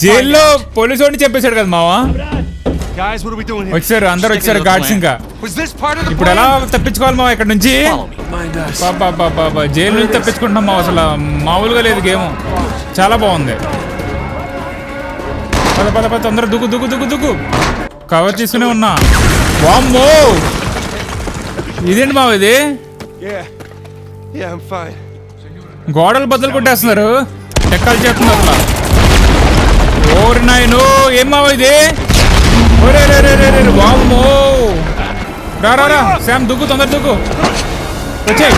జైల్లో పోలీసు వాడిని చెప్పేశాడు కదా మావా. వచ్చారు అందరు వచ్చారు గార్డ్స్. ఇంకా ఇప్పుడు ఎలా తప్పించుకోవాలి మావా ఇక్కడ నుంచి? జైలు నుంచి తప్పించుకుంటున్నాం మావా. అసలు మామూలుగా లేదు గేమ్, చాలా బాగుంది. పద పద పద తొందర దుగ్గు దుగ్గు దుగ్గు దుగ్గు. కవర్ చేసుకునే ఉన్నా. వామ్మో ఇదేంటి మావ ఇది? గోడలు బద్దలు కొట్టేస్తున్నారు, ఎక్కలు చేస్తున్నారు అసలు. ఓరి నాయనో ఏం మావ ఇది? వామ్మో రా రా రా శామ్ దుగ్గు, తొందర దుగ్గు. వచ్చాయి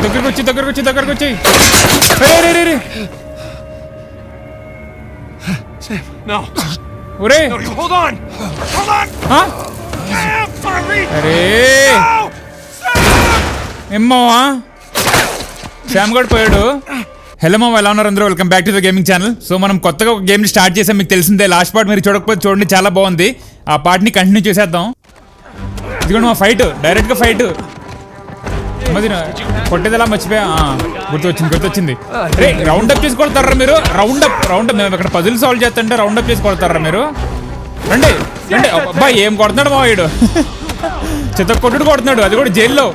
దగ్గరకు వచ్చి దగ్గరకు వచ్చి దగ్గరకు వచ్చి. ఒరే అరే ఏమ్మావా శ్యామ్ గడ్ పోయాడు. హలో మామ, ఎలా ఉన్నారు అందరూ? Welcome back to the gaming channel. So మనం కొత్తగా ఒక గేమ్ని స్టార్ట్ చేసాం, మీకు తెలిసిందే. లాస్ట్ పార్ట్ మీరు చూడకపోతే చూడండి, చాలా బాగుంది. ఆ పార్ట్ని కంటిన్యూ చేసేద్దాం. ఇదిగోండి మా ఫైట్, డైరెక్ట్గా ఫైట్. మరి కొట్టేది ఎలా మర్చిపోయా? గుర్తొచ్చింది. రే రౌండ్ అప్ చేసి కొడతారా మీరు? రౌండ్ అప్ మేము ఇక్కడ పజిల్ సాల్వ్ చేస్తుంటే రౌండ్ అప్ చేసి కొడతారా మీరు? రండి రండి. అబ్బాయి ఏం కొడుతున్నాడు మా వాడు, చెత్త కొట్టుడు కొడుతున్నాడు, అది కూడా జైల్లో.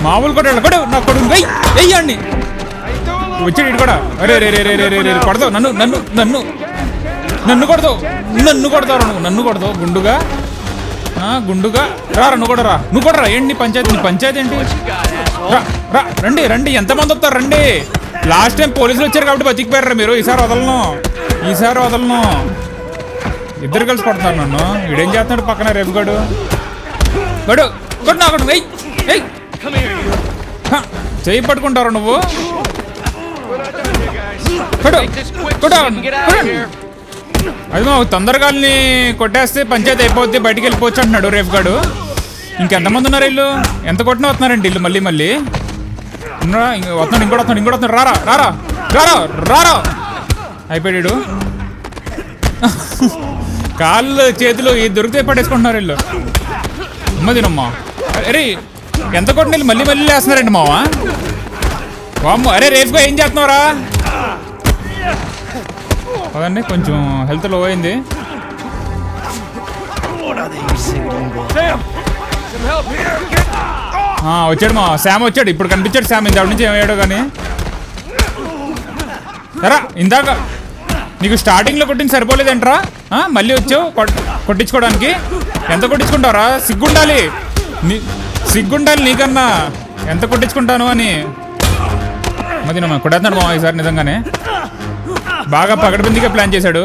మామూలు కొట్టాడు కొడు, నా కొడుకు వెయ్యండి. వచ్చాడు ఇటు కూడా. అరే రే రే రే రే రే కొడతావు నన్ను నన్ను నన్ను నన్ను కొడతావు, నన్ను కొడతావు, నన్ను కొడతావు గుండుగా గుండుగా. రా నువ్వు కూడా రా, నువ్వు కూడా రా. ఏంటి పంచాయతీ? నీ పంచాయతీ ఏంటి? రా రా రండి రండి, ఎంతమంది వస్తారు రండి. లాస్ట్ టైం పోలీసులు వచ్చారు కాబట్టి బతికిపోయారా మీరు. ఈసారి వదలను. ఇద్దరు కలిసి కొడుతున్నారు నన్ను. వీడేం చేస్తున్నాడు పక్కన రేపు గడు గడు కొట్టు నా కొడు. చెయ్యి పట్టుకుంటారు నువ్వు. అది మా తొందరగాల్ని కొట్టేస్తే పంచాయతీ అయిపోద్ది, బయటికి వెళ్ళిపోవచ్చు అంటున్నాడు రేపు గాడు. ఇంకెంతమంది ఉన్నారు వీళ్ళు? ఎంత కొట్టినా వస్తున్నారండి వీళ్ళు. మళ్ళీ వస్తున్నాడు, ఇంకోటి వస్తున్నాడు. రారా అయిపోయాడు. కాళ్ళు చేతులు ఈ దొరికితే పట్టేసుకుంటున్నారు వీళ్ళు. అమ్మదినమ్మా. అరే ఎంత కొట్టిన వీళ్ళు మళ్ళీ వేస్తున్నారండి మావా. వామ్మో. అరే రేపుగా ఏం చేస్తున్నావురా? అదండి కొంచెం హెల్త్ లో అయింది. వచ్చాడు మా శామ్ వచ్చాడు. ఇప్పుడు కనిపించాడు శామ్. ఇంత నుంచి ఏమయ్యాడో కానీ. సరా ఇందాక నీకు స్టార్టింగ్లో కొట్టింది సరిపోలేదంటరా, మళ్ళీ వచ్చావు కొట్టించుకోవడానికి. ఎంత కొట్టించుకుంటావురా? సిగ్గుండాలి నీకన్నా. ఎంత కొట్టించుకుంటాను అని. మరి నమ్మ కొట్టేస్తున్నాడు మా ఈసారి నిజంగానే. బాగా పగడబందిగా ప్లాన్ చేశాడు.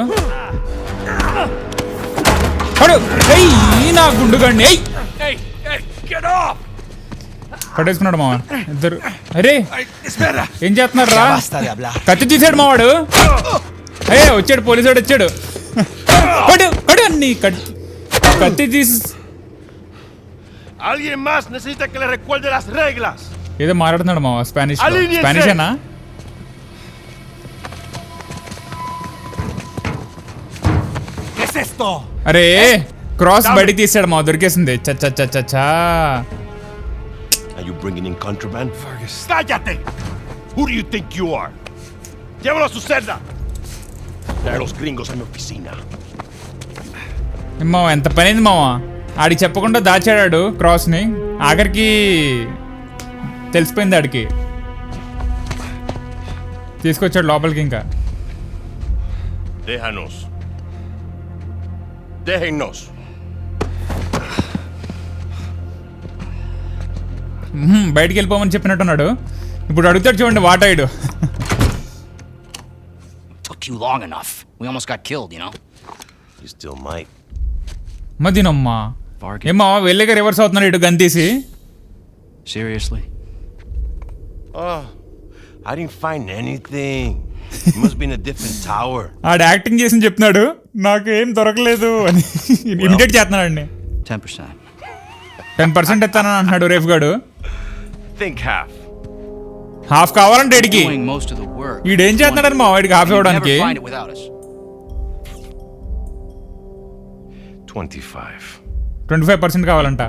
నా గుండుగాడిని పట్టేసుకున్నాడు మావా ఇద్దరు. అరే ఏం చేస్తున్నారు రా? కత్తి తీసాడు మావాడు. అయ్యే వచ్చాడు, పోలీసు వాడు వచ్చాడు. కత్తి తీసి ఏదో మాట్లాడుతున్నాడు మావా స్పానిషేనా? అరే క్రాస్ బయటికి తీసాడు మా, దొరికేసింది. చచ్చా. Are you bringing in contraband? Fergus. Cállate! Who do you think you are? Llévalo a su celda. Trae los gringos a mi oficina. మావా ఎంత పని అయింది మావా. ఆడికి చెప్పకుండా దాచాడాడు క్రాస్ని. ఆఖరికి తెలిసిపోయింది ఆడికి. తీసుకొచ్చాడు లోపలికి. ఇంకా Déjennos. బయటికి వెళ్ళిపోమని చెప్పినట్టున్నాడు. ఇప్పుడు అడుగుతాడు చూడండి వాటాయుడు. Took you long enough. We almost got killed, you know. You still might. మదినమ్మా ఏమ్మా వెళ్ళగా రివర్స్ అవుతున్నాడు ఇటు గన్ తీసి. Seriously? Oh, I didn't find anything. It must be in a different tower. ఆడు యాక్టింగ్ చేసి చెప్తున్నాడు నాకేం దొరకలేదు అని. ఇమిటేట్ చేస్తున్నాడు అండి. 10%. 10% ఎత్తానని అంటున్నాడు రేపు గాడు. Think హాఫ్ కావాలంటే ఇడికి. ఈడేం చేస్తున్నాడని మా వాడికి హాఫ్ ఇవ్వడానికి. 25% కావాలంట.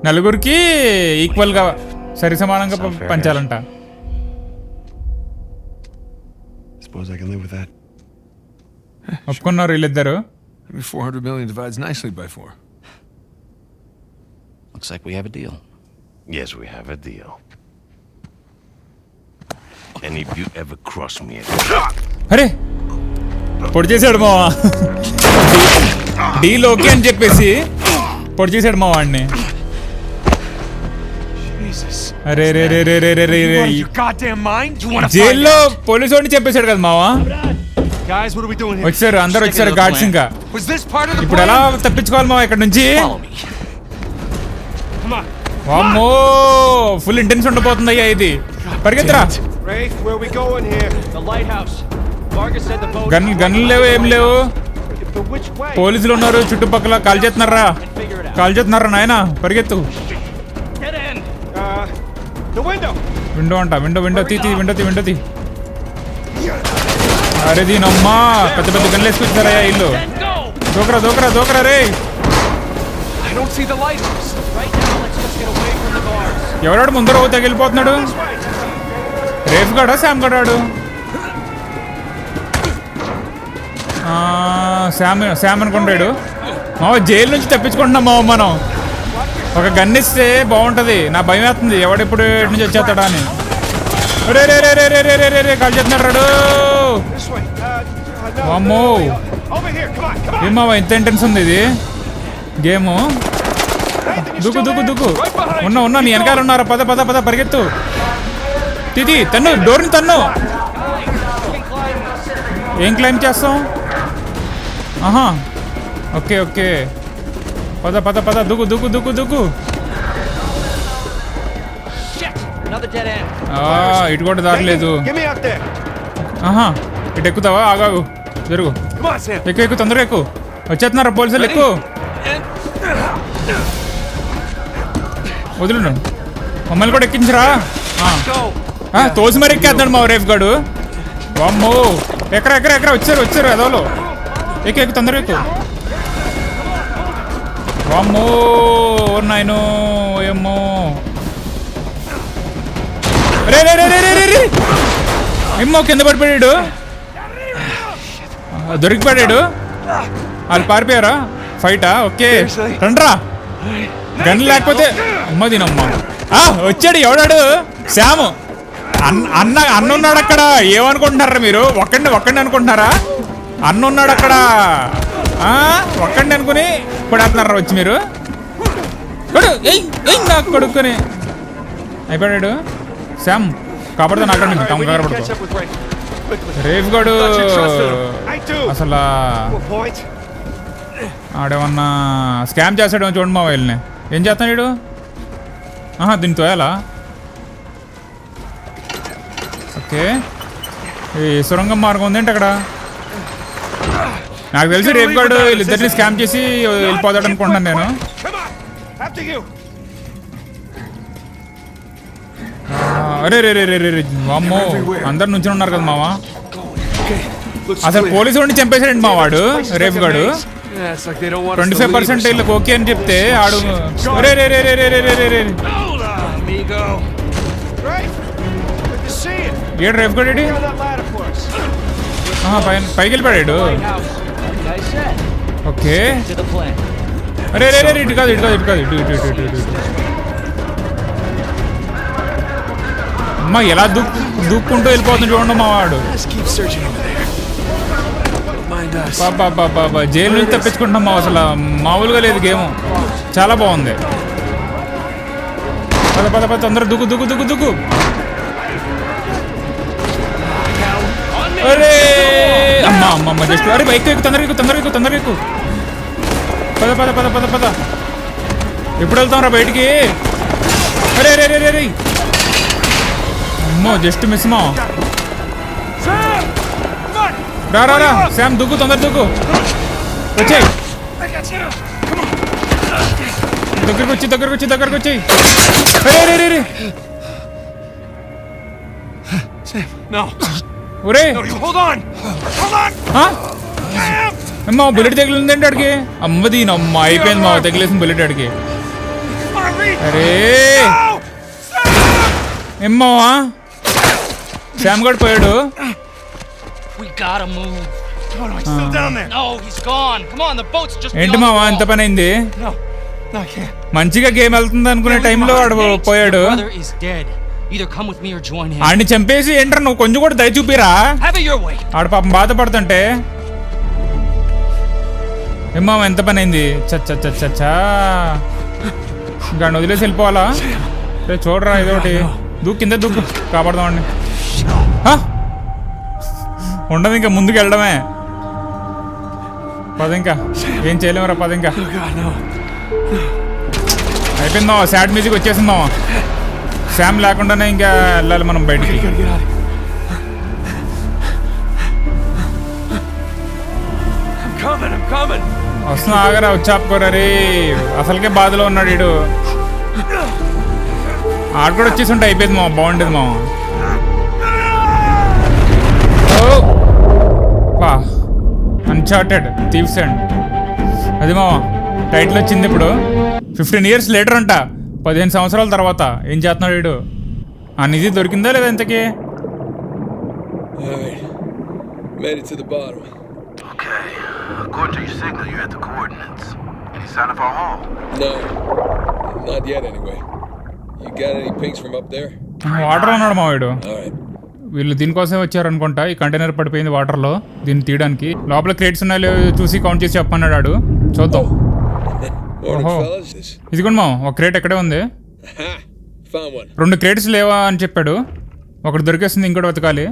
నలుగురికి ఈక్వల్ గా సరి సమానంగా పంచాలంట. Suppose I can live with that. ఒప్పుకున్నారు వీళ్ళిద్దరు. I mean, 400 million divides nicely by 4. Looks like we have a deal. Yes, we have a deal. And if you ever cross me again... అరే పొడి చేశాడు మావా. Deal okay అని చెప్పేసి పొడి చేశాడు మా వాడిని. Jesus. అరే రే రే రే రే రే రే రే. Your goddamn mind? You want to జైల్లో పోలీసు వాడిని చెప్పేశాడు కదా మావా. Guys, what are we doing here? వచ్చారు అందరు వచ్చారు గార్డ్స్ ఇంకా. Was this part of the ఇప్పుడు ఎలా plan? తప్పించుకోవాలి మావా ఇక్కడ నుంచి? Follow me. Come on. వామ్మో ఫుల్ ఇంటెన్స్ ఉండబోతుందయ్యా ఇది. పరిగెత్తరా. Rafe, where are we going here? The lighthouse. Vargas said the boat. గన్నులు లేవు ఏం లేవు. But which way? పోలీసులు ఉన్నారు చుట్టుపక్కల. కాల్ చేస్తున్నారా Figure it out. కాల్ చేస్తున్నారా నాయన పరిగెత్తు. Dead end. The window. Window అంట విండో తీ విండో తీ. అరే దీనమ్మా పెద్ద పెద్ద గన్లు వేసుకొచ్చారయ్యా ఇల్లు. దూకరా రే. I don't see the lighthouse. Right now, let's just get away from the bars. ఎవడాడు ముందర తగిలిపోతున్నాడు? రేఫ్ గడా శామ్ గడాడు? శామ్ అనుకుంటాడు. మావ జైలు నుంచి తప్పించుకుంటున్నాం మావ మనం. ఒక గన్ ఇస్తే బాగుంటది. నా భయం వేస్తుంది ఎవడెప్పుడు ఎటు నుంచి వచ్చేస్తాడా అని. రే రే రే రే రే రే రే రే కాల్ చేస్తున్నాడు రాడు. This way. అమ్మో Over here. Come on. ఏం మావ ఇంత ఇంటెన్స్ ఉంది ఇది గేము. దుక్కు ఉన్నా నీ వెనకాల ఉన్నారా? పద పరిగెత్తు. తిది తన్ను డోర్ని తన్ను. ఏం క్లైమ్ చేస్తాం? ఆహా ఓకే పద దుక్కు. Another dead end. ఇటు కూడా దారలేదు. Get me out there. ఆహా ఇటు ఎక్కుతావా? ఆగాగు జరుగు. Come on, Sam. ఎక్కు తొందరగా ఎక్కు. వచ్చేస్తున్నారా పోలీసులు? ఎక్కు. వదులు మమ్మల్ని కూడా ఎక్కించరా. Go. తోసి మరి ఎక్కేస్తున్నాడు మా రేఫ్ గాడు. వామ్మో ఎక్కరా వచ్చారు ఎదవలో. ఎక్కు తొందరగా ఎక్కు. వామ్మో నాయనో ఏమో. రే ఏమో కింద పడిపోయాడు. దొరికిపడాడు. వాళ్ళు పారిపోయారా? ఫైటా? ఓకే రండ్రా. గన్ లేకపోతే అమ్మ దీనమ్మ. వచ్చాడు ఎవడాడు? శ్యాము అన్న ఉన్నాడు అక్కడ. ఏమనుకుంటున్నారా మీరు? ఒక్కండి అనుకుంటున్నారా? అన్న ఉన్నాడు అక్కడ. ఒక్కండి అనుకుని పడేస్తున్నారా వచ్చి మీరు? నాకు కొడుకుని అయిపోయాడు. శ్యామ్ కాపాడుతా నాకు కంగారు పడుకో. Catch up with Rafe. Quickly. రేఫ్ గడు I do. అసలు What point? ఆడేమన్నా స్కామ్ చేస్తాడేమో చూడండి మా వీళ్ళని. ఏం చేస్తాడు వీడు? దీంతో ఎలా? ఓకే ఈ సొరంగం మార్గం ఉందేంటి అక్కడ? నాకు తెలిసి రేపు గాడు వీళ్ళిద్దరిని స్కామ్ చేసి వెళ్ళిపోతాడు అనుకుంటున్నాను నేను. Come on. After you. అరే అమ్మో అందరు నుంచి ఉన్నారు కదా మావా. Looks అసలు clear. పోలీసు వాడిని చంపేశాడండి మా వాడు రేపు గాడు. Yeah, it's like they don't want us to leave 25% or వీళ్ళకి ఓకే అని చెప్తే ఆడు రే Hold on, amigo. Rafe, good to see you. ఏడు రేపు గాడు Get on that ladder for us. పైకి వెళ్ళిపోయాడు. Lighthouse. Like I said, okay to the plan. రే ఇటు కాదు ఇటు. అమ్మా ఎలా దూక్కుంటూ వెళ్ళిపోతుంది చూడండి మా వాడు. Let's keep searching over there. Don't mind us. Baba jail నుంచి తప్పించుకుంటున్నాం మా. అసలు మామూలుగా లేదు గేమ్. చాలా బాగుంది. పద తొందర దుక్కు. అరే అమ్మ జస్ట్ అరే బైక్ ఎక్కు తొందరగా ఎక్కు. పద ఎప్పుడు వెళ్తాం రా బయటికి? అరే అమ్మో జస్ట్ మిస్ మా. రా శామ్ తొందర దుక్కు. వచ్చేయ్ దగ్గరకు వచ్చి. అరే Sam, no. ఒరే No, you hold on. Hold on. అమ్మ బుల్లెట్ తగిలిందండి అడిగి. అమ్మ దీనమ్మ అయిపోయింది మా తగిలేసిన బుల్లెట్ అడిగి. Come on, Reed. అరే No. ఏమ్మా శామ్ గడ్ పోయాడు. gotta move. No, he's still down there. No, he's gone. Come on, the boat's just ఏంటి beyond the మావా wall. ఎంత పని అయింది? No, I can't. మంచిగా గేమ్ వెళ్తుంది అనుకునే టైంలో వాడు Nate, పోయాడు. your brother is dead. Either come with me or join him. ఆడిని చంపేసి ఏంట్రా నువ్వు కొంచెం కూడా దయ చూపిరా. Have it your way. ఆడు పాపం బాధపడుతుంటే ఏమో ఎంత పని అయింది. చచ్చా ఇంకా వదిలేసి వెళ్ళిపోవాలా? రే చూడరా ఇదొకటి కింద దూకు కాపాడదామండి. ఉండదు ఇంకా ముందుకు వెళ్ళడమే. పద ఇంకా ఏం చేయలేమురా పద ఇంకా. అయిపోయిందా సాడ్ మ్యూజిక్ వచ్చేసిందా? శామ్ లేకుండానే ఇంకా వెళ్ళాలి మనం బయటికి. వస్తున్నా ఆగరా వచ్చాపుకోరా రే. అసలుకే బాధలో ఉన్నాడు వీడు. ఆడు కూడా వచ్చేసి ఉంటే అయిపోయింది మా బాగుండేది మా. అన్చార్టెడ్ థీవ్స్ అండ్ అది మా టైటిల్ వచ్చింది ఇప్పుడు. 15 years later అంట, 15 సంవత్సరాల తర్వాత. ఏం చేస్తున్నాడు వీడు? ఆ నిధి దొరికిందా లేదా ఇంతకీ? Alright, made it to the bottom. Okay, according to your signal, you're at the coordinates. Any sign of our haul? No, not yet anyway. You got any pings from up there? Water అన్నాడు మా వీడు. Alright. వీళ్ళు దీనికోసమే వచ్చారనుకుంటా. ఈ container పడిపోయింది వాటర్లో, దీన్ని తీయడానికి. లోపల క్రేట్స్ ఉన్నాయో చూసి కౌంట్ చేసి చెప్పన్నాడు ఆడు. చూద్దాం. Morning, Oh. fellas. ఇదిగోండి మా ఒక క్రేట్ ఎక్కడే ఉంది. Aha! Found one. 2 క్రేట్స్ లేవా అని చెప్పాడు. ఒకటి దొరికేస్తుంది, ఇంకోటి వెతకాలి.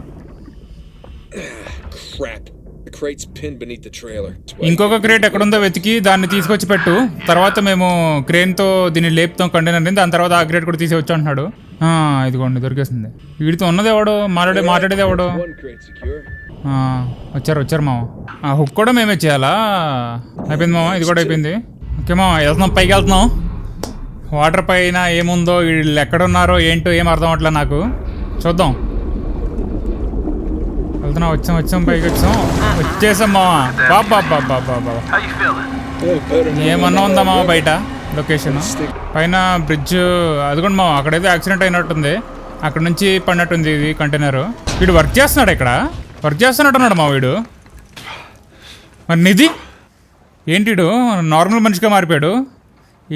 Crap. The crate's pinned beneath the trailer. ఇంకొక క్రేట్ ఎక్కడుందో వెతికి దాన్ని తీసుకొచ్చి పెట్టు. తర్వాత మేము క్రేన్తో దీన్ని లేపుతాం కంటైనర్ని. దాని తర్వాత ఆ క్రేట్ కూడా తీసి వచ్చి అంటున్నాడు. ఇదిగోండి దొరికేసింది. వీడితో ఉన్నది ఎవడు? మాట్లాడేది ఎవడు? One crate secure. వచ్చారు మామ. ఆ హుక్ కూడా మేమే చేయాలా? అయిపోయింది మామ, ఇది కూడా అయిపోయింది. ఓకే మామ, వెళ్తున్నాం, పైకి వెళ్తున్నాం. వాటర్ పైన ఏముందో, వీళ్ళు ఎక్కడున్నారో ఏంటో ఏం అర్థం అవట్లే నాకు. చూద్దాం. వెళ్తున్నాం, వచ్చాం పైకి వచ్చేసాం మామ. బాబా How you feeling? Better now. ఏమన్నా ఉందా మామ బయట లొకేషన్? పైన బ్రిడ్జ్ అదిగోండి మామ, అక్కడైతే యాక్సిడెంట్ అయినట్టుంది. అక్కడ నుంచి పడినట్టుంది ఇది కంటైనర్. వీడు వర్క్ చేస్తున్నాడు ఇక్కడ, వర్క్ చేస్తున్నట్టున్నాడు మా వీడు. మరి నిధి ఏంటి వీడు నార్మల్ మనిషిగా మారిపోయాడు.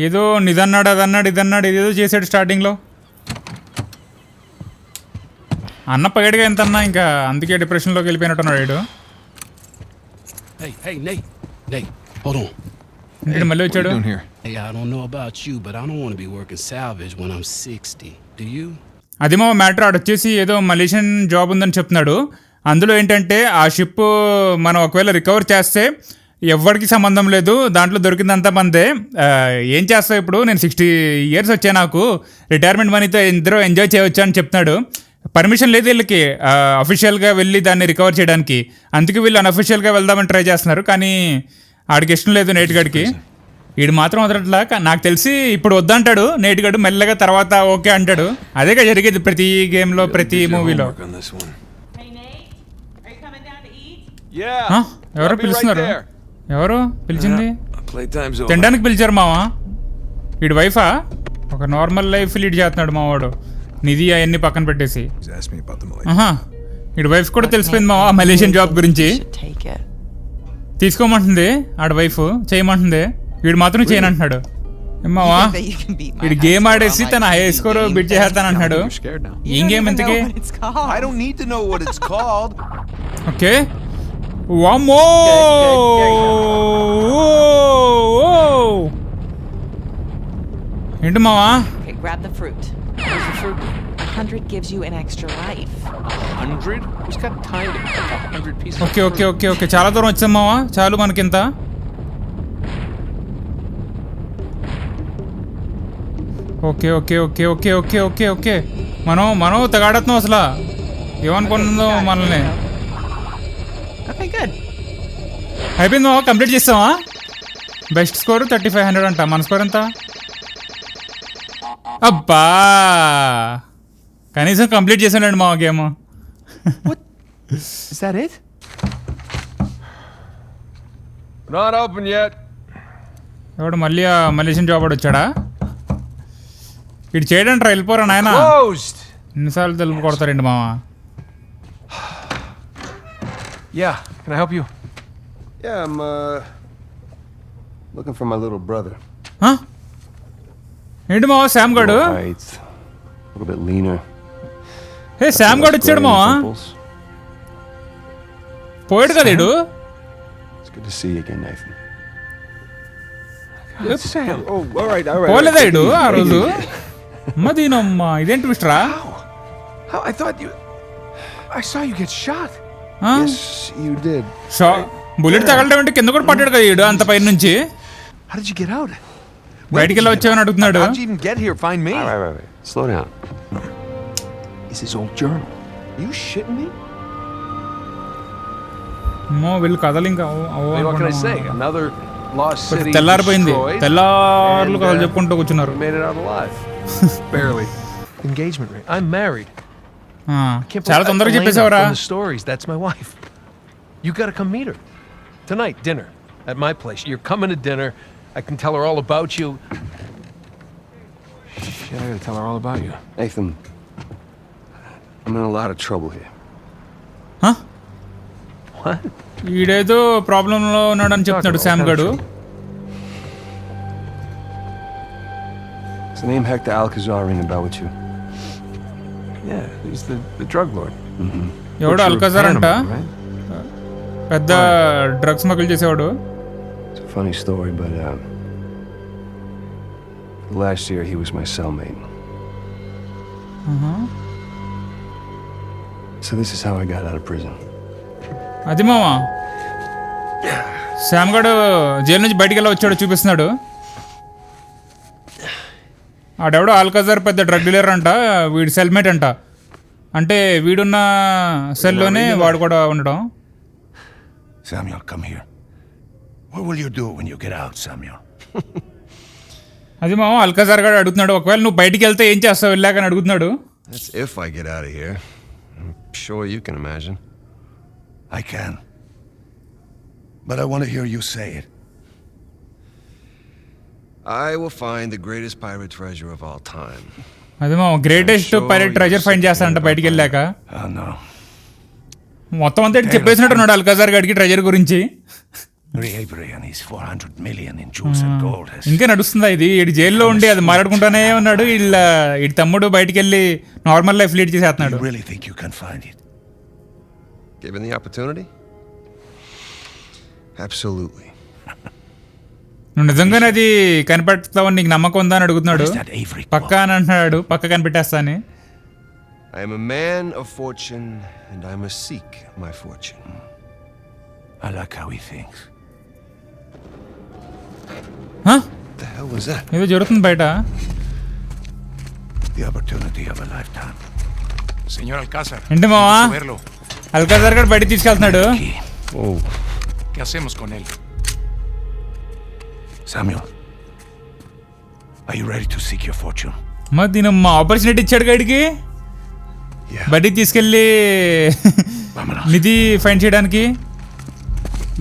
ఏదో నిదన్నాడు, అదన్నాడు, ఇదన్నాడు, ఏదేదో చేశాడు స్టార్టింగ్లో. అన్న పైడుగా ఎంత అన్నా ఇంకా అందుకే డిప్రెషన్లోకి వెళ్ళిపోయినట్టున్నాడు వీడు. Hey, Nate. Nate, hold on. వీడు మళ్ళీ వచ్చాడు. Hey, I don't know about you, but I don't want to be working salvage when I'm 60. Do you? అది మా మ్యాటర్. ఆడు వచ్చేసి ఏదో మలేషియన్ జాబ్ ఉందని చెప్తున్నాడు. అందులో ఏంటంటే ఆ షిప్ మనం ఒకవేళ రికవర్ చేస్తే ఎవరికి సంబంధం లేదు, దాంట్లో దొరికిందంతా మందే. ఏం చేస్తావు ఇప్పుడు? నేను 60 years వచ్చాయి, నాకు రిటైర్మెంట్ మనీతో ఇద్దరు ఎంజాయ్ చేయవచ్చు అని చెప్తున్నాడు. పర్మిషన్ లేదు వీళ్ళకి అఫీషియల్గా వెళ్ళి దాన్ని రికవర్ చేయడానికి. అందుకే వీళ్ళు అన్అఫీషియల్గా వెళ్దామని ట్రై చేస్తున్నారు. కానీ ఆడికి ఇష్టం లేదు నేటి గడికి. వీడు మాత్రం వదలట్లా. నాకు తెలిసి ఇప్పుడు వద్దంటాడు నేటిగడు, మెల్లగా తర్వాత ఓకే అంటాడు. అదేగా జరిగేది ప్రతి గేమ్లో, ప్రతి మూవీలో. Hey Nate, are you coming down to eat? Yeah. ఎవరో I'll be పిలుస్తున్నారు. right there. ఎవరు పిలిచింది? Playtime's over. తినడానికి పిలిచారు మావా. వీడి వైఫా? ఒక నార్మల్ లైఫ్ లీడ్ చేస్తున్నాడు మావాడు. నిధి అవన్నీ పక్కన పెట్టేసి. వీడి వైఫ్ కూడా తెలిసిపోయింది మావా మలేషియన్ జాబ్ గురించి. తీసుకోమంటుంది ఆడ వైఫ్, చేయమంటుంది. వీడు మాత్రం చేయనంటున్నాడు. ఏమావా వీడు గేమ్ ఆడేసి తన హై స్కోర్ బిట్ చేస్తానంటున్నాడు. ఏం గేమ్ ఇంతకీ? I don't need to know what it's called. Okay. వామ్మో! ఏంటి మావా? Okay, grab the fruit. Where's the fruit? 100 gives you an extra life. 100? Who's got time to pick up 100 pieces? Okay. చాలా దూరం వచ్చాం మావా, చాలు మనకింత. ఓకే. మనం తగాడుతున్నాం అసలు. ఏమనుకుంటుందో మనల్ని. Okay, good. అయిపోయింది మావా, కంప్లీట్ చేస్తావా? బెస్ట్ స్కోర్ 3500 అంట. మన స్కోర్ ఎంత? అబ్బా, కనీసం కంప్లీట్ చేసానండి మా game. Is that it? Not open yet. ఎవడు మళ్ళీ ఆ మలేషియన్ జాబ్ వాడు వచ్చాడా? ఇటు చేయడంట్రా, వెళ్ళిపోరా నాయన. Closed. ఎన్నిసార్లు తెలుపు కొడతారండి మామ. Yeah, can I help you? Yeah, I'm, looking for my little brother. Huh? ఏంటి మావా శామ్ గాడు? Height, a little bit leaner. Hey Sam గాడు వచ్చాడు మావా. Pimples. పోయాడు కదా ఈడు. It's good to see you again, Nathan. Sam. Oh, all right. పోలేదా ఈడు ఆ రోజు? అమ్మ దీనమ్మా ఇదేంటి మిస్టరా? How? I thought you... I saw you get shot. Yes, you did. Bullet తగలడం అంటే కింద కూడా పడ్డాడు కదా ఈడు అంత పైన నుంచి. How did you get out? బయటికి వెళ్ళి వచ్చావని అడుగుతున్నాడు. How'd you even get here? Find me? All right. Slow down. It's his old journal. You shitting me? అమ్మో వీళ్ళు కథలు ఇంకా What can I say? Another lost city తెల్లారిపోయింది. destroyed. తెల్లార్లు కథలు చెప్పుకుంటూ కూర్చున్నారు. We made it out alive. Barely. Engagement ring. I'm married. Can't చాలా believe తొందరగా Elena చెప్పేశావురా. from the stories. That's my wife. You gotta come meet her tonight. Dinner at my place. You're coming to dinner. I can tell her all about you. Shit, I gotta tell her all about you. Nathan, I'm in a lot of trouble here. What? ఈడేదో problem లో ఉన్నాడని చెప్తున్నాడు Sam గాడు. Is the name Hector Alcazar ring a bell with you? Yeah, he's the drug lord. ఎవడు Alcazar అంట, Panama, right? పెద్ద drugs smuggle చేసేవాడు. It's a funny story, but last year he was my cellmate. So this is how I got out of prison. అది మామా Sam గాడు jail నుంచి బయటికి వెళ్ళి వచ్చాడు చూపిస్తున్నాడు. ఆడెవడో ఆల్కజార్ పెద్ద డ్రగ్ డీలర్ అంట, వీడి సెల్మేట్ అంట. అంటే వీడున్న సెల్లోనే వాడు కూడా ఉండడం. Samuel, come here. What will you do when you get out, Samuel? అది మామ అల్కజార్ గారు అడుగుతున్నాడు, ఒకవేళ నువ్వు బయటికి వెళ్తే ఏం చేస్తావు వెళ్ళాక అని అడుగుతున్నాడు. That's if I get out of here. I'm sure you can imagine. I can. But I want to hear you say it. I will find the greatest pirate treasure of all time. అది మామ greatest pirate treasure find చేస్తానంట బయటికి వెళ్ళాక. Oh, no. మొత్తం అంతా చెప్పేసినట్టున్నాడు Alcazar గారికి treasure గురించి. Avery and his 400 million in jewels and gold. ఇంకా నడుస్తుందా ఇది? ఈడు జైల్లో ఉండి అది మాట్లాడుకుంటానే ఉన్నాడు. వీడి తమ్ముడు బయటికి వెళ్ళి నార్మల్ లైఫ్ లీడ్ చేసేస్తున్నాడు. You really think you can find it? Given the opportunity? Absolutely. నువ్వు నిజంగానే అది కనిపెడతావని నీకు నమ్మకం ఉందా అని అడుగుతున్నాడు. What is that Avery పక్క club? అని అంటున్నాడు, పక్క కనిపెట్టేస్తా అని. I am a man of fortune, and I must seek my fortune. I like how he thinks. What the hell was that? ఏదో జరుగుతుంది బయట. The opportunity of a lifetime. Señor Alcázar. ఏంటి మావా Verlo. అల్కజార్ గారు బయట తీసుకెళ్తున్నాడు. Key. Oh. ¿Qué hacemos con él? Samuel, are you ready to seek your fortune? మరి దీని మా ఆపర్చునిటీ ఇచ్చాడు గడికి Yeah. బయటికి తీసుకెళ్ళి Vámonos. నిధి ఫైండ్ చేయడానికి.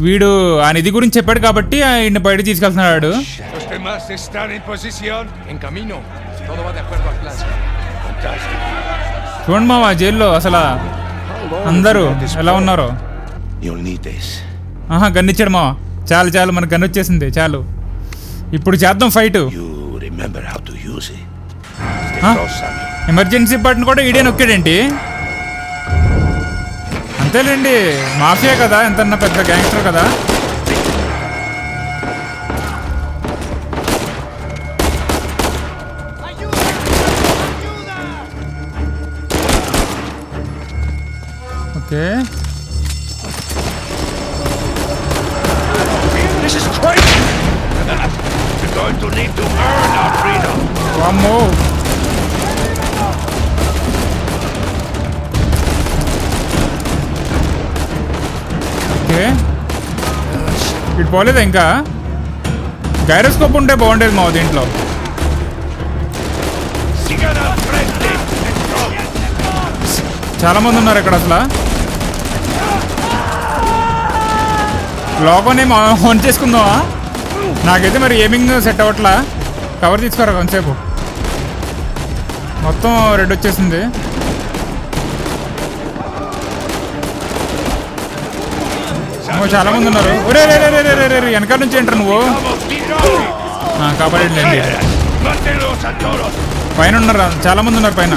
వీడు ఆ నిధి గురించి చెప్పాడు కాబట్టి ఆయన బయట తీసుకెళ్తున్నాడు. Los demás están en posición. En camino. Todo va de acuerdo al plan. చూడండి మావా జైల్లో అసలు అందరూ ఎలా ఉన్నారో. You'll need this. ఆహా గన్ ఇచ్చాడు మావా. చాలు చాలు మనకు గన్ వచ్చేసింది చాలు. ఇప్పుడు చేద్దాం fight. You remember how to use it. Stay Huh? close, Samuel. Emergency button కూడా ఈడే నొక్కాడేంటి? అంతేలేండి మాఫియా కదా, ఎంతన్నా పెద్ద గ్యాంగ్స్టర్ కదా. Okay This is crazy! We're going to need to earn our freedom. వామ్మో ఓకే ఇటు పోలేదా ఇంకా? గైరోస్కోప్ ఉంటే బాగుండేది మా దీంట్లో. Sigan al frente. Let's go. చాలా మంది ఉన్నారు ఇక్కడ అసలు. లోగోనే ఆన్ చేసుకుందామా? నాకైతే మరి ఏమింగ్ సెట్ అవ్వట్లా. కవర్ తీసుకోరా కొంతసేపు. మొత్తం రెడ్ వచ్చేసింది. చాలా మంది ఉన్నారు. ఒరే రే రే రే రే రే రే వెనకాల నుంచి ఏంట్రా నువ్వు? కాపాడండి. పైన ఉన్నారు, చాలా మంది ఉన్నారు పైన.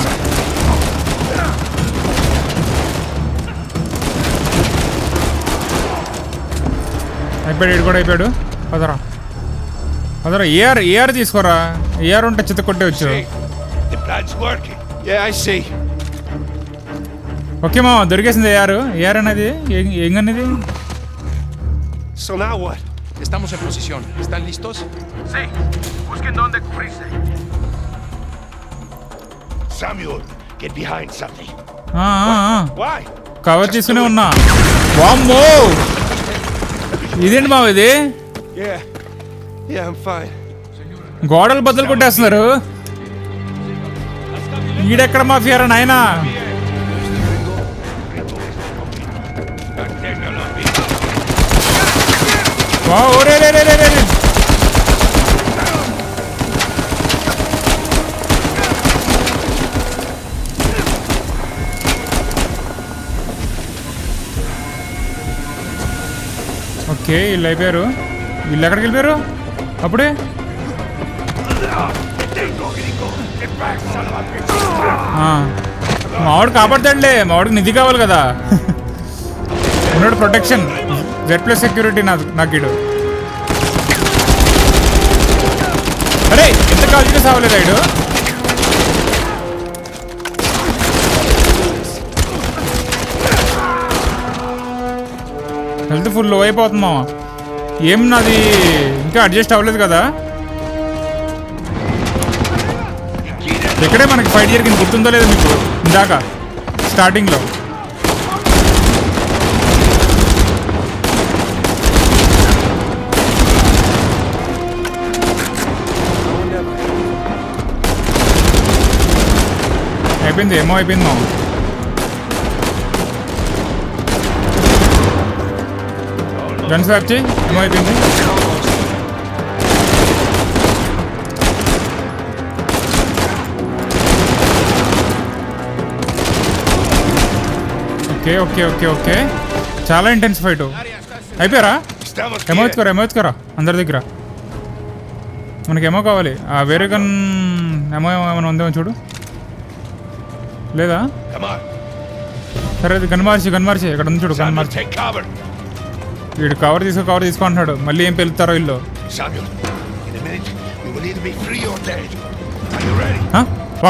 అయిపోయాడు, ఇటు కూడా అయిపోయాడు. పదరా పదరా. ఏఆర్ తీసుకోరా. ఏఆర్ ఉంటే చిత్త కొట్టేవచ్చు. ఓకే మామ, దొరికేసింది ఏఆర్ అనేది. ఏంగనేది? So now what? Estamos en posición. ¿Están listos? Sí. Busquen dónde cubrirse. Samuel, get behind something. Why? Cover తీసుకునే ఉన్నా. వామ్మో, ఇదేంటి మావ ఇది? Yeah, I'm fine. గోడలు బద్దలు కొట్టేస్తున్నారు. ఈడెక్కడ మాఫియారా నాయనా? ఓరే రే రే రే రే. ఓకే, వీళ్ళు అయిపోయారు. వీళ్ళు ఎక్కడికి వెళ్ళిపోయారు అప్పుడే? మావాడు కాపాడుతాడులే, మావాడికి నిధి కావాలి కదా. ఉన్నాడు ప్రొటెక్షన్, Z+ సెక్యూరిటీ నాకు ఇడు. అరే ఎంత కాల్చినా సావలేదు ఇడు. హెల్త్ ఫుల్ లో అయిపోతుంది మామ. ఏం నాది ఇంకా అడ్జస్ట్ అవ్వలేదు కదా. ఇక్కడే మనకి ఫైట్ జరిగింది, గుర్తుందో లేదో మీకు ఇందాక స్టార్టింగ్లో. అయిపోయింది, ఏమో అయిపోయింది మామ. గన్ స్వాప్ చేయి, ఏమో అయిపోయింది. ఓకే ఓకే ఓకే ఓకే, చాలా ఇంటెన్స్ ఫైట్. అయిపోయారా? ఏమో ఎత్తుకోరా అందరి దగ్గర. మనకి ఏమో కావాలి. వేరే గన్ ఏమో ఏమైనా ఉందేమో చూడు. లేదా? సరే, అది గన్ మార్చి ఇక్కడ ఉంది చూడు. గన్ మార్చి. వీడు కవర్ తీసుకో అంటున్నాడు. మళ్ళీ ఏం పెళ్తారో ఇల్లు.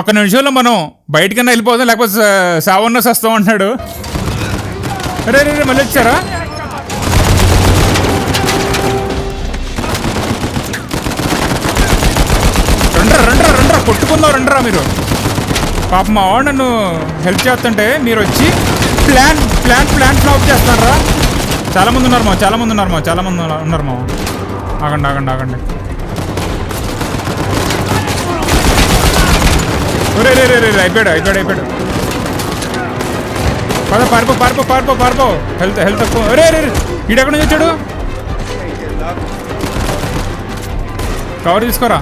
ఒక్క నిమిషంలో మనం బయటకన్నా వెళ్ళిపోతాం, లేకపోతే సావన్న సస్తాం అంటున్నాడు. రే రే మళ్ళీ వచ్చారా? రండ్రా కొట్టుకుందాం మీరు. పాప మా వాడు నన్ను హెల్ప్ చేస్తుంటే మీరు వచ్చి ప్లాన్ ఫ్లాప్ చేస్తారా? చాలా మంది ఉన్నారు మా. ఆగండి. రే అయిపోయాడు. పారిపో. హెల్త్ తక్కువ. రే ఈడెక్కడ నుంచి వచ్చాడు? కవర్ తీసుకోరా.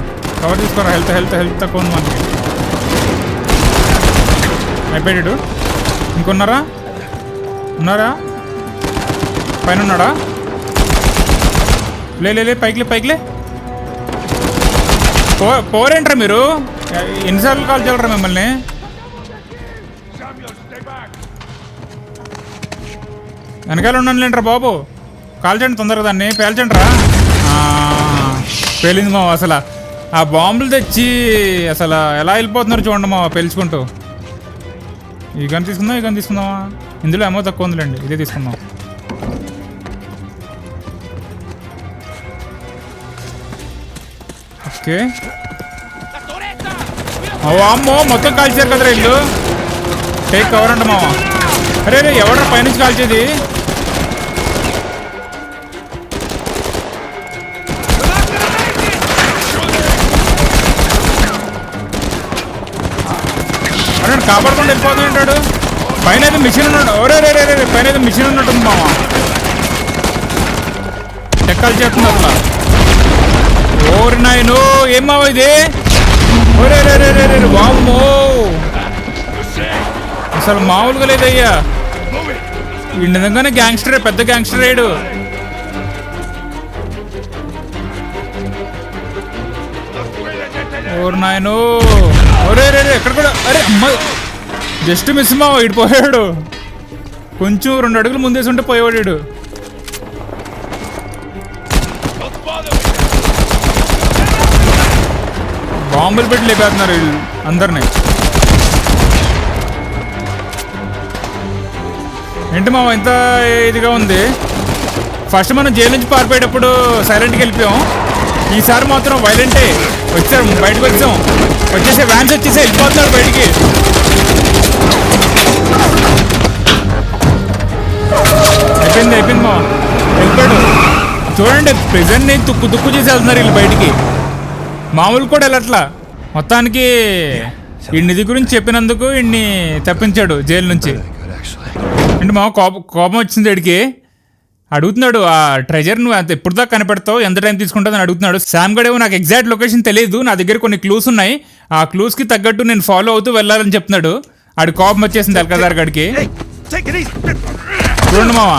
హెల్త్ తక్కువ ఉంది మనకి. అయిపోయాడు. ఇంకొన్నారా? పైన ఉన్నాడా? లే పైకిలే. పోరేంట్రా మీరు? ఎన్నిసార్లు కాల్ చేయగలరా మిమ్మల్ని? వెనకాల ఉన్నానులేంట్రా బాబు. కాల్ చేయండి తొందరగా, దాన్ని పేల్చండి రా. పేలింది మావ. అసలు ఆ బాంబులు తెచ్చి అసలు ఎలా వెళ్ళిపోతున్నారు చూడండి మావ, పేల్చుకుంటూ. ఈ గన్ తీసుకుందామా? ఇందులో ఏమో తక్కువ ఉందిలేండి, ఇదే తీసుకుందాం. ఓకే. అమ్మో, మొత్తం కాల్చారు కదరా ఇల్లు. టేక్ కవర్ అంట మావా. అరే ఎవడరా పైనుంచి కాల్చేది? అరే కాపాడుకుండా వెళ్ళిపోతా ఉంటాడు. పైన అయితే మిషన్ ఉన్నాడు. పైన అయితే మిషన్ ఉన్నట్టుంది మావా. టెక్కాలు చేస్తుంది అసలు. ఓరి నాయనో, ఏం మావా ఇది? వామ్మో, అసలు మామూలుగా లేదయ్యా. ఈ నిజంగానే గ్యాంగ్స్టరే, పెద్ద గ్యాంగ్స్టర్ అయ్యాడు. ఓర్ నాయనో, ఒరే రే రే, ఎక్కడ కూడా, అరే అమ్మ, జస్ట్ మిస్ మా ఇటు పోయాడు. కొంచెం 2 అడుగులు ముందేసి ఉంటే పోయేవాడు. బాంబులు పెట్టి లేపేస్తున్నారు వీళ్ళు అందరినీ. ఏంటి మామ ఇంత ఇదిగా ఉంది? ఫస్ట్ మనం జైలు నుంచి పారిపోయేటప్పుడు సైలెంట్కి వెళ్ళిపోయాం. ఈసారి మాత్రం వైలెంటే. వచ్చారు, బయటకు వచ్చాం. వచ్చేసే వ్యాన్స్ వచ్చేసి వెళ్ళిపోతున్నారు బయటికి. అయిపోయింది మా వెళ్ళిపోయాడు. చూడండి, ప్రెజెంట్ని తుక్కు చేసి వెళ్తున్నారు వీళ్ళు బయటికి. మామూలు కూడా వెళ్ళట్లా. మొత్తానికి ఈ నిధి గురించి చెప్పినందుకు ఇన్ని తప్పించాడు జైలు నుంచి. అంటే మా కోపం వచ్చింది వీడికి. అడుగుతున్నాడు, ఆ ట్రెజర్ నువ్వు అంత ఎప్పుడు దాకా కనిపెడతావు, ఎంత టైం తీసుకుంటుంది అని అడుగుతున్నాడు. శామ్ గడేమో నాకు ఎగ్జాక్ట్ లొకేషన్ తెలియదు, నా దగ్గర కొన్ని క్లూస్ ఉన్నాయి, ఆ క్లూస్కి తగ్గట్టు నేను ఫాలో అవుతూ వెళ్ళాలని చెప్తున్నాడు. ఆడి కోపం వచ్చేసింది అల్కదార్ గడికి. చూడండి మామ,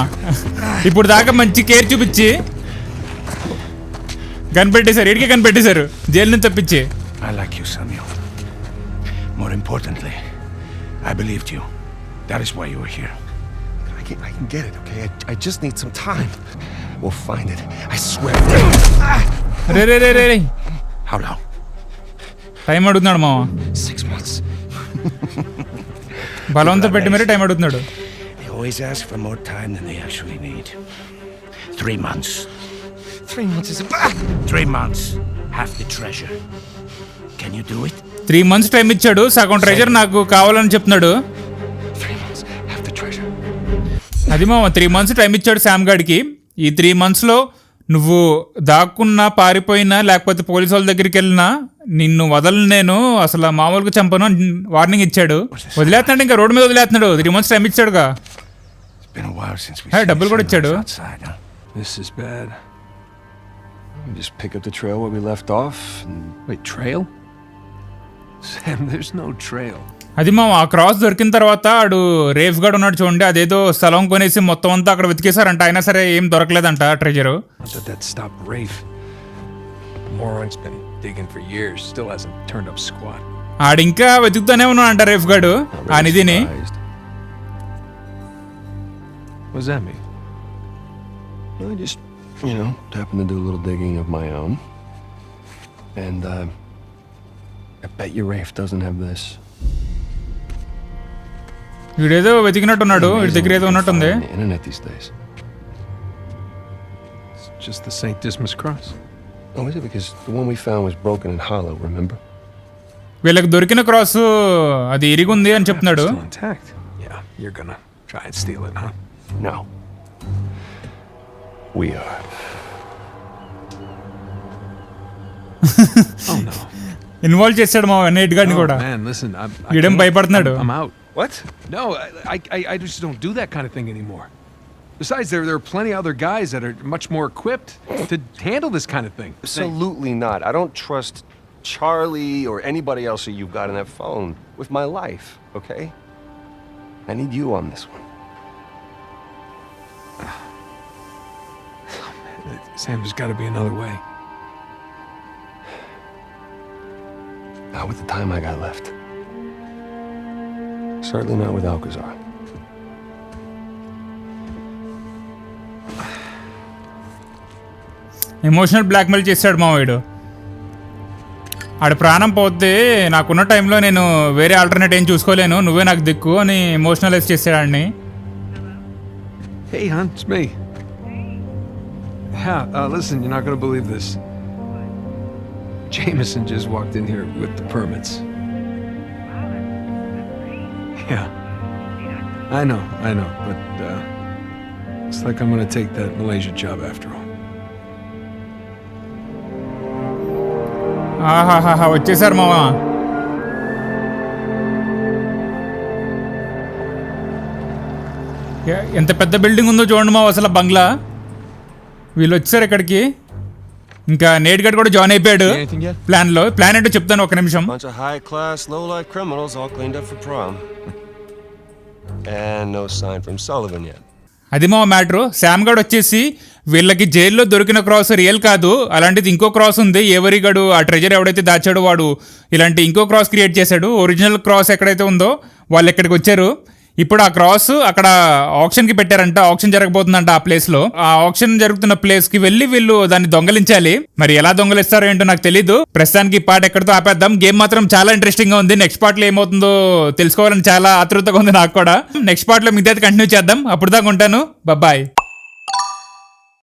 ఇప్పుడు దాకా మంచి కేర్ చూపించి కనిపెట్టేశారు, ఇడికే కనిపెట్టేశారు జైలు నుంచి తప్పించి. I like you, Samuel. More importantly, I believed you. That is why you were here. I can get it, okay? I just need some time. We'll find it. I swear. Ray How long? Time అడుగుతున్నాడు మామ. 6 months. బలవంతం పెట్టి మరీ time అడుగుతున్నాడు. They always ask for more time than they actually need. 3 months. 3 months is 3 months. Half the treasure. Can you do it? 3 months time ఇచ్చాడు, సగం treasure నాకు కావాలని చెప్తున్నాడు. 3 months. Half the treasure. అది మామ 3 months టైం ఇచ్చాడు Sam గడికి. ఈ 3 monthsలో నువ్వు దాక్కున్నా, పారిపోయినా, లేకపోతే పోలీసు వాళ్ళ దగ్గరికి వెళ్ళినా నిన్ను వదలను, నేను అసలు మామూలుగా చంపను వార్నింగ్ ఇచ్చాడు. వదిలేస్తున్నాడు, ఇంకా రోడ్డు మీద వదిలేస్తున్నాడు. 3 months టైం ఇచ్చాడుగా. డబ్బులు కూడా ఇచ్చాడు. This is bad. We just pick up the trail where we left off. Wait, trail? Sam, there's no trail. అది మా ఆ క్రాస్ దొరికిన తర్వాత ఆడు రేఫ్ గార్డ్ ఉన్నాడు చూడండి, అదేదో స్థలం కొనేసి మొత్తం అంతా అక్కడ వెతికేశారంట. అయినా సరే ఏం దొరకలేదంట treasure. That stopped Rafe. Moron's been digging for years, still hasn't turned up squat. ఆడు ఇంకా వెతుకుతూనే ఉన్నాడంట రేఫ్ గార్డ్ ఆ నిధిని. What does that mean? I just, happened to do a little digging of my own. And, I bet you Rafe doesn't have this. వీడేదో వెతికినట్టున్నాడు, వీడి దగ్గర ఏదో ఉన్నట్టుంది. Internet these days. It's just the St. Dismas cross. Oh, is it? Because the one we found was broken and hollow, remember? వీళ్ళకి దొరికిన cross అది ఇరిగుంది అని చెప్తున్నాడు. Still intact. Yeah, you're gonna try and steal it, huh? No. We are. Oh no. Involve చేశాడు మా net గార్డ్ని కూడా. Man, listen, వీడేం భయపడుతున్నాడు. I'm out. What? No, I just don't do that kind of thing anymore. Besides, there are plenty of other guys that are much more equipped to handle this kind of thing. Absolutely not. I don't trust Charlie or anybody else that you've got on that phone with my life, okay? I need you on this one. Sam, there's got to be another way. Not with the time I got left. Certainly not with Alcazar. Emotional blackmail చేశాడు మా వాడు. ఆడ ప్రాణం పోతే నాకున్న టైంలో నేను వేరే ఆల్టర్నేట్ ఏం చూసుకోలేను, నువ్వే నాకు దిక్కు అని ఎమోషనలైజ్ చేశాడు ఆడిని. Hey, hon, it's me. Yeah, listen, you're not going to believe this. Jameson just walked in here with the permits. Yeah. I know, but it's like I'm going to take that Malaysia job after all. ఆహాహా వచ్చేసారు మావా. ఎంత పెద్ద building ఉందో చూడండి మావ, అసలు బంగ్లా. వీళ్ళు వచ్చారు ఇక్కడికి. ఇంకా నేట్ గడ్ కూడా జాయిన్ అయిపోయాడు ప్లాన్ ఏంటో చెప్తాను ఒక నిమిషం. Bunch of high class, low life criminals all cleaned up for prom. And no sign from Sullivan yet. అది మా మ్యాటరు. శామ్ గడ్ వచ్చేసి వీళ్ళకి జైల్లో దొరికిన క్రాస్ రియల్ కాదు, అలాంటిది ఇంకో క్రాస్ ఉంది. ఎవరిగడు ఆ ట్రెజర్ ఎవడైతే దాచాడో వాడు ఇలాంటి ఇంకో క్రాస్ క్రియేట్ చేశాడు. ఒరిజినల్ క్రాస్ ఎక్కడైతే ఉందో వాళ్ళు ఇక్కడికి వచ్చారు. ఇప్పుడు ఆ క్రాస్ అక్కడ ఆప్షన్కి పెట్టారంట, ఆప్షన్ జరగబోతుందంట ఆ ప్లేస్లో. ఆ ఆప్షన్ జరుగుతున్న ప్లేస్కి వెళ్ళి వీళ్ళు దాన్ని దొంగలించాలి. మరి ఎలా దొంగలిస్తారో ఏంటో నాకు తెలీదు. ప్రస్తుతానికి ఈ పార్ట్ ఎక్కడితో ఆపేద్దాం. గేమ్ మాత్రం చాలా ఇంట్రెస్టింగ్ గా ఉంది. నెక్స్ట్ పార్ట్ లో ఏమవుతుందో తెలుసుకోవాలని చాలా ఆతృతగా ఉంది నాకు కూడా. నెక్స్ట్ పార్ట్ లో మిగతా కంటిన్యూ చేద్దాం. అప్పుడు దాకా ఉంటాను. బాయ్.